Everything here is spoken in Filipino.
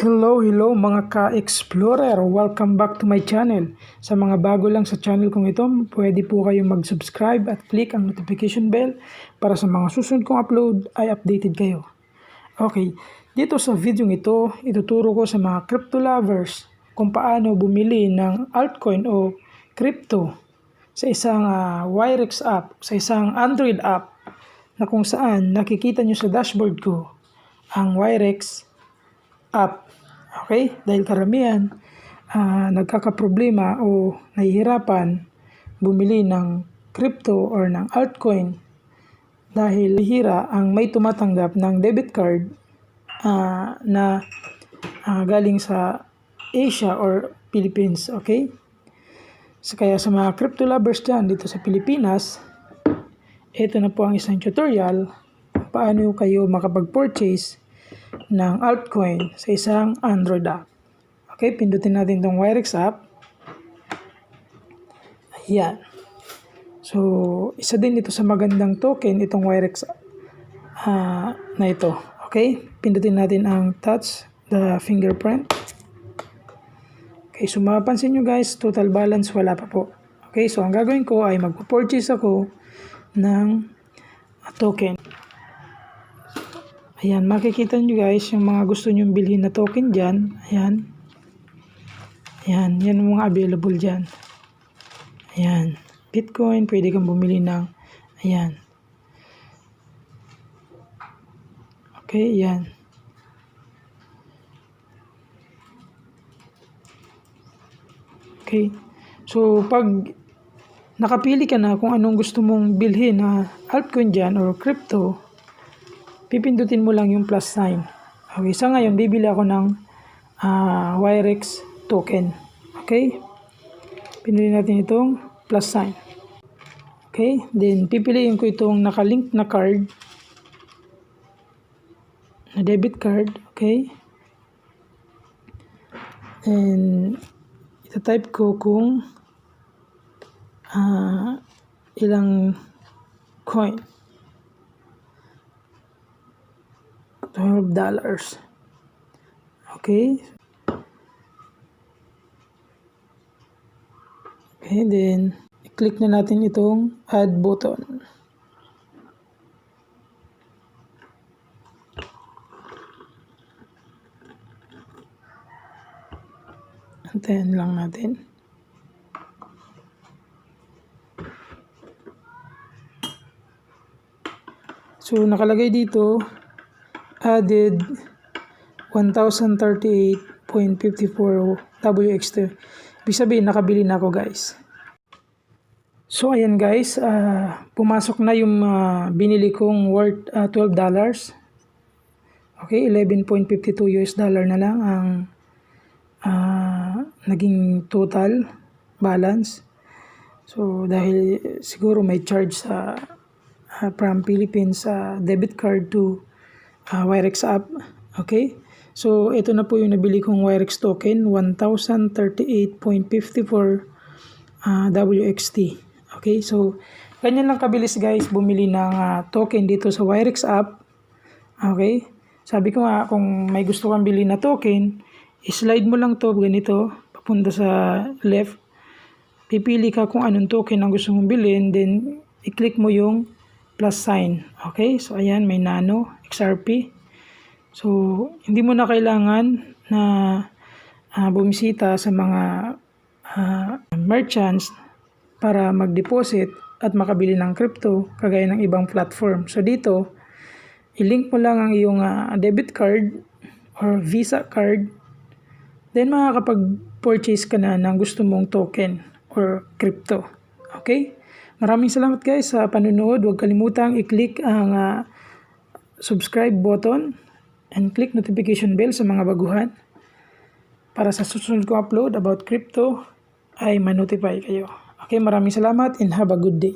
Hello mga ka-explorer! Welcome back to my channel. Sa mga bago lang sa channel kong ito, pwede po kayong mag-subscribe at click ang notification bell para sa mga susunod kong upload ay updated kayo. Okay, dito sa video ito, ituturo ko sa mga crypto lovers kung paano bumili ng altcoin o crypto sa isang Wirex App, sa isang Android app na kung saan nakikita nyo sa dashboard ko ang Wirex App. Okay? Dahil karamihan nagkakaproblema o nahihirapan bumili ng crypto or ng altcoin dahil hira ang may tumatanggap ng debit card na galing sa Asia or Philippines. Okay? So, kaya sa mga crypto lovers dyan dito sa Pilipinas, ito na po ang isang tutorial kung paano kayo makapag-purchase ng altcoin sa isang Android app. Okay, pindutin natin itong Wirex App. Ayan. So, isa din ito sa magandang token, itong Wirex na ito. Okay, pindutin natin ang touch the fingerprint. Okay, so mapapansin nyo guys, total balance wala pa po. Okay, so ang gagawin ko ay magpo-purchase ako ng token. Ayan, makikita nyo guys yung mga gusto nyong bilhin na token dyan. Ayan. Ayan, yan ang mga available dyan. Ayan, Bitcoin, pwede kang bumili ng, ayan. Okay, ayan. Okay, so pag nakapili ka na kung anong gusto mong bilhin na altcoin dyan or crypto, pipindutin mo lang yung plus sign. Okay, sa ngayon, bibili ako ng Wirex token. Okay? Pindutin natin itong plus sign. Okay? Then, pipiliin ko itong nakalink na card. Na debit card. Okay? And, itatype ko kung ilang coin. $12. Okay. Okay, then i-click na natin itong add button. Antayin lang natin. So, nakalagay dito added 1038.54 WX2. Ibig sabihin, nakabili na ako guys. So, ayan guys, pumasok na yung binili kong worth $12. Okay, $11.52 na lang ang naging total balance. So, dahil siguro may charge sa from Philippines debit card to Wirex App. Okay, so ito na po yung nabili kong Wirex token, 1038.54 WXT. Okay, so ganyan lang kabilis guys bumili ng token dito sa Wirex App. Okay, sabi ko nga kung may gusto kang bilhin na token, slide mo lang to ganito papunta sa left, pipili ka kung anong token ang gusto mong bilhin, then i-click mo yung plus sign. Okay, so ayan, may nano XRP. So, hindi mo na kailangan na bumisita sa mga merchants para mag-deposit at makabili ng crypto kagaya ng ibang platform. So, dito, i-link mo lang ang iyong debit card or Visa card. Then, makakapag-purchase ka na ng gusto mong token or crypto. Okay? Maraming salamat guys sa panunood. Huwag kalimutang i-click ang subscribe button and click notification bell sa mga baguhan para sa susunod kong upload about crypto ay ma-notify kayo. Okay, maraming salamat and have a good day.